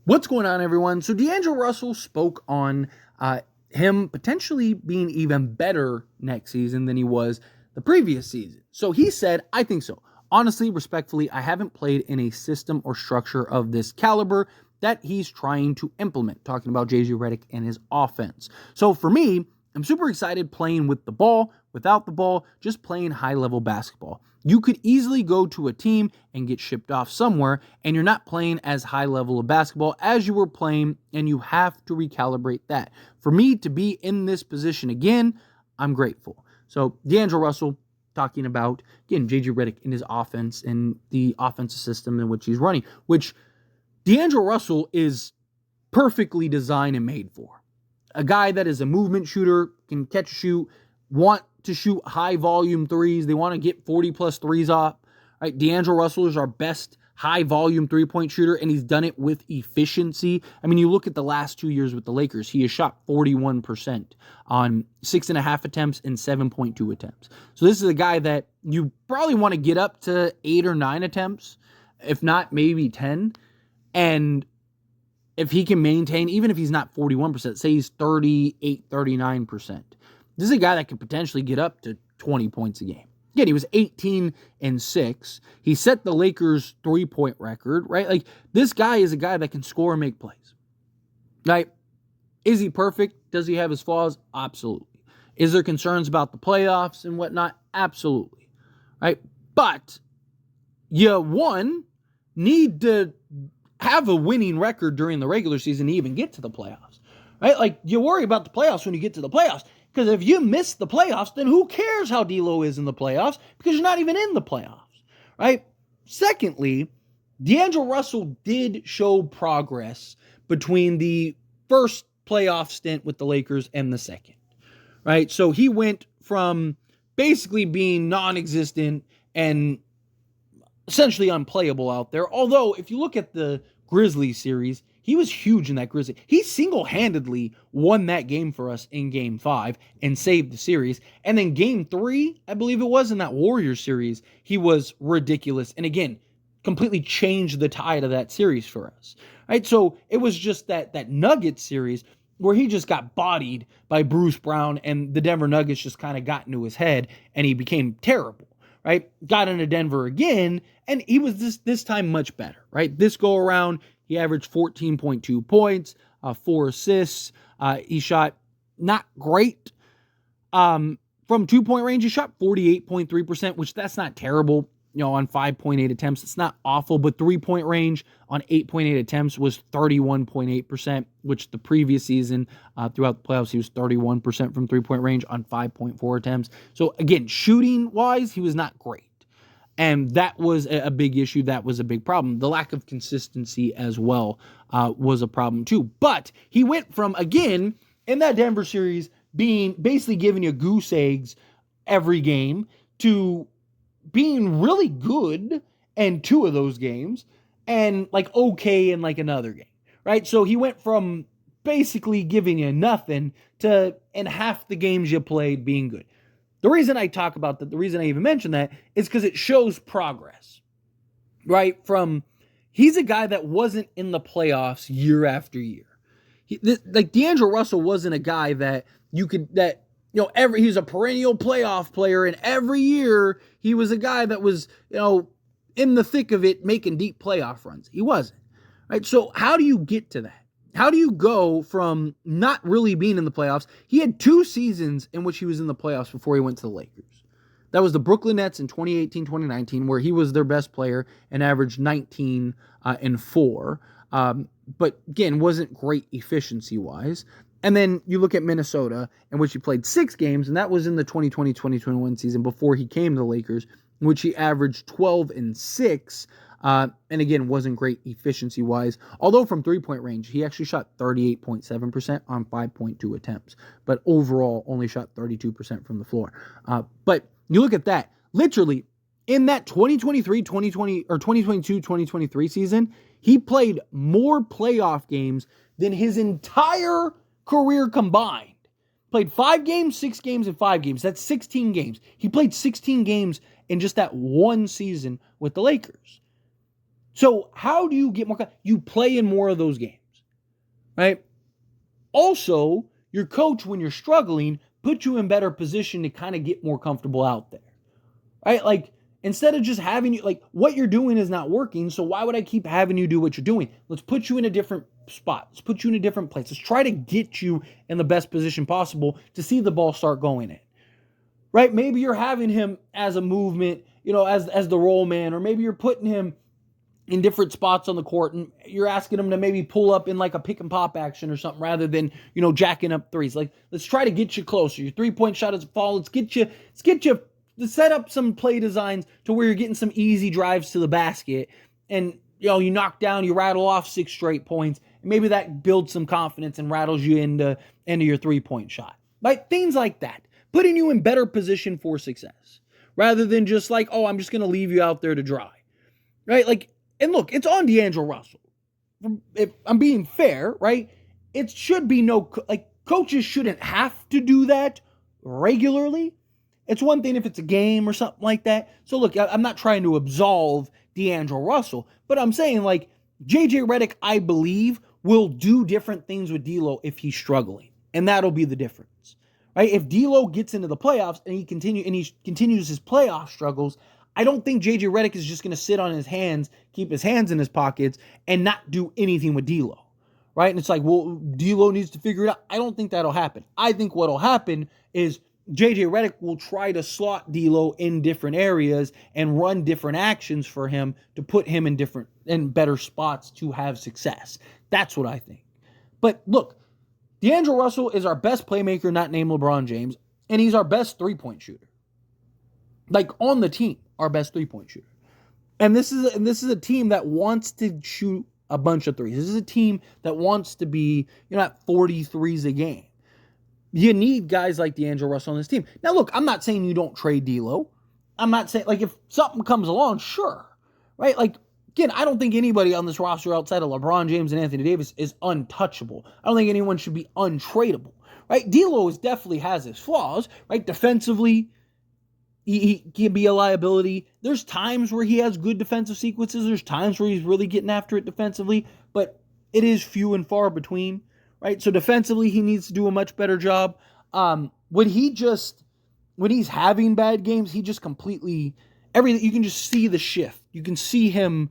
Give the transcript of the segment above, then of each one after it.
What's going on, everyone? So D'Angelo Russell spoke on him potentially being even better next season than he was the previous season. So he said, I think so. Honestly, respectfully, I haven't played in a system or structure of this caliber that he's trying to implement, talking about JJ Redick and his offense. So for me, I'm super excited playing with the ball, without the ball, just playing high-level basketball. You could easily go to a team and get shipped off somewhere, and you're not playing as high level of basketball as you were playing, and you have to recalibrate that. For me to be in this position again, I'm grateful. So D'Angelo Russell talking about, again, JJ Redick in his offense and the offensive system in which he's running, which D'Angelo Russell is perfectly designed and made for. A guy that is a movement shooter, can catch, shoot, want to shoot high volume threes. They want to get 40 plus threes off. Right? D'Angelo Russell is our best high volume 3-point shooter, and he's done it with efficiency. I mean, you look at the last 2 years with the Lakers, he has shot 41% on 6.5 attempts and 7.2 attempts. So this is a guy that you probably want to get up to 8 or 9 attempts, if not maybe 10. And if he can maintain, even if he's not 41%, say he's 38, 39%, this is a guy that could potentially get up to 20 points a game. Again, he was 18-6. He set the Lakers 3-point record, right? Like, this guy is a guy that can score and make plays, right? Is he perfect? Does he have his flaws? Absolutely. Is there concerns about the playoffs and whatnot? Absolutely, right? But you, need to have a winning record during the regular season to even get to the playoffs, right? Like, you worry about the playoffs when you get to the playoffs. Because if you miss the playoffs, then who cares how D'Lo is in the playoffs? Because you're not even in the playoffs, right? Secondly, D'Angelo Russell did show progress between the first playoff stint with the Lakers and the second, right? So he went from basically being non-existent and essentially unplayable out there. Although, if you look at the Grizzlies series, he was huge in that Grizzly. He single-handedly won that game for us in Game 5 and saved the series. And then Game 3, I believe it was, in that Warriors series, he was ridiculous. And again, completely changed the tide of that series for us. Right? So it was just that Nuggets series where he just got bodied by Bruce Brown, and the Denver Nuggets just kind of got into his head, and he became terrible. Right? Got into Denver again, and he was this time much better. Right? This go around, he averaged 14.2 points, 4 assists. He shot not great. From 2-point range, he shot 48.3%, which that's not terrible. On 5.8 attempts, it's not awful. But 3-point range on 8.8 attempts was 31.8%, which the previous season, throughout the playoffs, he was 31% from 3-point range on 5.4 attempts. So again, shooting-wise, he was not great. And that was a big issue. That was a big problem. The lack of consistency as well was a problem too. But he went from, again, in that Denver series, being basically giving you goose eggs every game to being really good in 2 of those games and like okay in like another game, right? So he went from basically giving you nothing to in half the games you played being good. The reason I talk about that, the reason I even mention that, is because it shows progress, right? He's a guy that wasn't in the playoffs year after year. Like D'Angelo Russell wasn't a guy that he was a perennial playoff player, and every year he was a guy that was, in the thick of it, making deep playoff runs. He wasn't, right? So how do you get to that? How do you go from not really being in the playoffs? He had 2 seasons in which he was in the playoffs before he went to the Lakers. That was the Brooklyn Nets in 2018-2019, where he was their best player and averaged 19 and 4. But again, wasn't great efficiency-wise. And then you look at Minnesota, in which he played 6 games, and that was in the 2020-2021 season before he came to the Lakers, in which he averaged 12 and 6. And again, wasn't great efficiency-wise. Although from 3-point range, he actually shot 38.7% on 5.2 attempts. But overall, only shot 32% from the floor. But you look at that. Literally, in that 2022-2023 season, he played more playoff games than his entire career combined. Played 5 games, 6 games, and 5 games. That's 16 games. He played 16 games in just that one season with the Lakers. So how do you get more? You play in more of those games, right? Also, your coach, when you're struggling, puts you in better position to kind of get more comfortable out there, right? Like, instead of just having you, like, what you're doing is not working, so why would I keep having you do what you're doing? Let's put you in a different spot. Let's put you in a different place. Let's try to get you in the best position possible to see the ball start going in, right? Maybe you're having him as a movement, as the roll man, or maybe you're putting him in different spots on the court and you're asking him to maybe pull up in like a pick and pop action or something rather than, jacking up threes. Like, let's try to get you closer. Your 3-point shot is a fall. Let's get you to set up some play designs to where you're getting some easy drives to the basket and, you knock down, you rattle off 6 straight points. And maybe that builds some confidence and rattles you into your 3-point shot. Like, things like that. Putting you in better position for success rather than just like, oh, I'm just going to leave you out there to dry. Right? Like, and look, it's on D'Angelo Russell. If I'm being fair, right? It should be coaches shouldn't have to do that regularly. It's one thing if it's a game or something like that. So look, I'm not trying to absolve D'Angelo Russell, but I'm saying like JJ Redick, I believe, will do different things with D'Lo if he's struggling. And that'll be the difference. Right? If D'Lo gets into the playoffs and he continues his playoff struggles, I don't think JJ Redick is just going to sit on his hands, keep his hands in his pockets, and not do anything with D'Lo, right? And it's like, well, D'Lo needs to figure it out. I don't think that'll happen. I think what'll happen is JJ Redick will try to slot D'Lo in different areas and run different actions for him to put him in better spots to have success. That's what I think. But look, D'Angelo Russell is our best playmaker, not named LeBron James, and he's our best 3-point shooter. Like, on the team, our best 3-point shooter. And this is a team that wants to shoot a bunch of threes. This is a team that wants to be, at 40 threes a game. You need guys like D'Angelo Russell on this team. Now, look, I'm not saying you don't trade D'Lo. I'm not saying, like, if something comes along, sure. Right? Like, again, I don't think anybody on this roster outside of LeBron James and Anthony Davis is untouchable. I don't think anyone should be untradeable. Right? D'Lo definitely has his flaws. Right? Defensively, he can be a liability. There's times where he has good defensive sequences. There's times where he's really getting after it defensively, but it is few and far between, right? So defensively, he needs to do a much better job. When he's having bad games, he just completely, everything, you can just see the shift. You can see him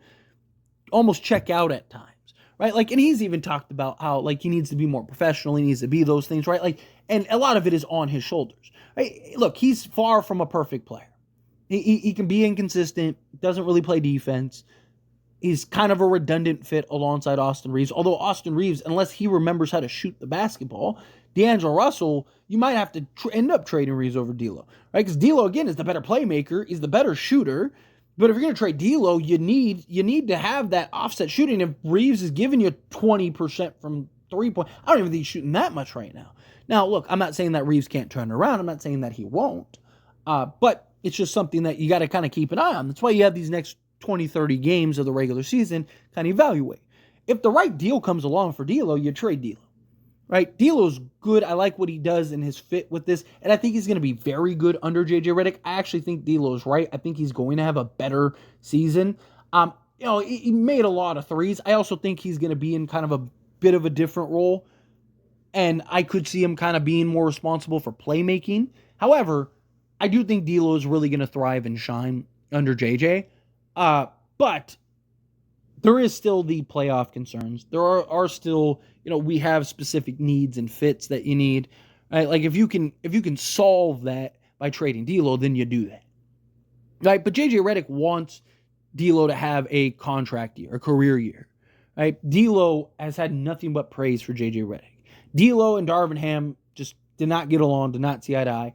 almost check out at times, right? Like, and he's even talked about how, like, he needs to be more professional. He needs to be those things, right? Like, and a lot of it is on his shoulders. Right? Look, he's far from a perfect player. He can be inconsistent, doesn't really play defense. He's kind of a redundant fit alongside Austin Reeves. Although Austin Reeves, unless he remembers how to shoot the basketball, D'Angelo Russell, you might have to end up trading Reeves over D'Lo. Right? Because D'Lo, again, is the better playmaker. He's the better shooter. But if you're going to trade D'Lo, you need to have that offset shooting. If Reeves is giving you 20% from 3-point, I don't even think he's shooting that much right now. Now, look, I'm not saying that Reeves can't turn it around. I'm not saying that he won't. But it's just something that you got to kind of keep an eye on. That's why you have these next 20, 30 games of the regular season kind of evaluate. If the right deal comes along for D'Lo, you trade D'Lo. Right? D'Lo's good. I like what he does and his fit with this. And I think he's going to be very good under JJ Redick. I actually think D'Lo's right. I think he's going to have a better season. He made a lot of threes. I also think he's going to be in kind of a bit of a different role. And I could see him kind of being more responsible for playmaking. However, I do think D'Lo is really going to thrive and shine under JJ. But there is still the playoff concerns. There are still, we have specific needs and fits that you need. Right? Like, if you can solve that by trading D'Lo, then you do that. Right? But JJ Redick wants D'Lo to have a contract year, a career year. Right? D'Lo has had nothing but praise for JJ Redick. D'Lo and Darvin Ham just did not get along, did not see eye to eye.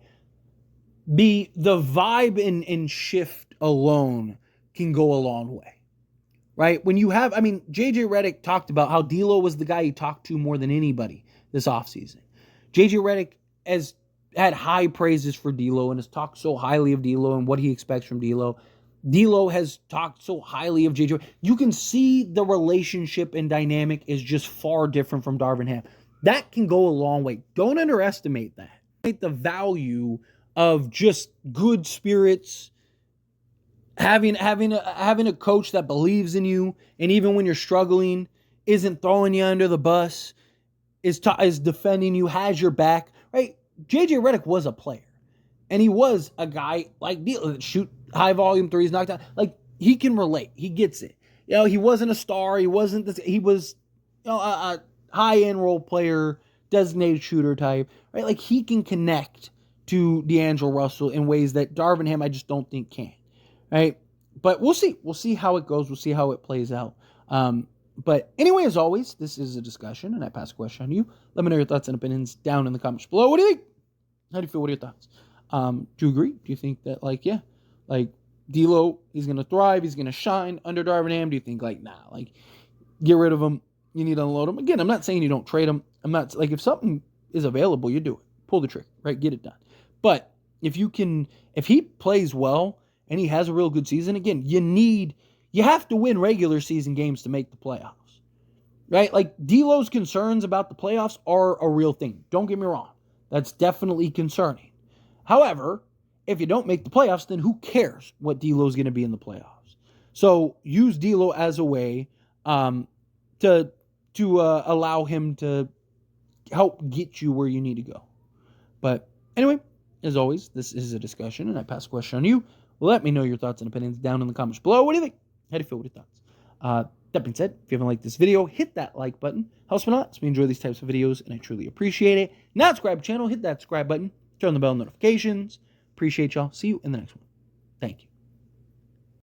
The vibe and shift alone can go a long way, right? When you have, JJ Redick talked about how D'Lo was the guy he talked to more than anybody this offseason. JJ Redick has had high praises for D'Lo and has talked so highly of D'Lo and what he expects from D'Lo. D'Lo has talked so highly of JJ. You can see the relationship and dynamic is just far different from Darvin Ham. That can go a long way. Don't underestimate that. The value of just good spirits having a coach that believes in you, and even when you're struggling, isn't throwing you under the bus, is defending you, has your back, right? JJ Redick was a player, and he was a guy like shoot high volume threes, knocked out. Like, he can relate, he gets it. He wasn't a star, he wasn't this, he was a high end role player, designated shooter type, right? Like, he can connect to D'Angelo Russell in ways that Darvin Ham I just don't think can, right? But we'll see how it goes, we'll see how it plays out. But anyway, as always, this is a discussion, and I pass a question on you. Let me know your thoughts and opinions down in the comments below. What do you think? How do you feel? What are your thoughts? Do you agree? Do you think that, D'Lo, he's going to thrive, he's going to shine under Darvin Ham? Do you think, nah, get rid of him, you need to unload him? Again, I'm not saying you don't trade him. I'm not, if something is available, you do it. Pull the trigger, right? Get it done. But if he plays well and he has a real good season, again, you have to win regular season games to make the playoffs, right? D'Lo's concerns about the playoffs are a real thing. Don't get me wrong. That's definitely concerning. However, if you don't make the playoffs, then who cares what D'Lo's going to be in the playoffs? So use D'Lo as a way to allow him to help get you where you need to go. But anyway, as always, this is a discussion, and I pass a question on you. Let me know your thoughts and opinions down in the comments below. What do you think? How do you feel? What are your thoughts? That being said, if you haven't liked this video, hit that like button. Helps me a lot. So we enjoy these types of videos, and I truly appreciate it. Not subscribe to the channel, hit that subscribe button. Turn on the bell notifications. Appreciate y'all. See you in the next one. Thank you.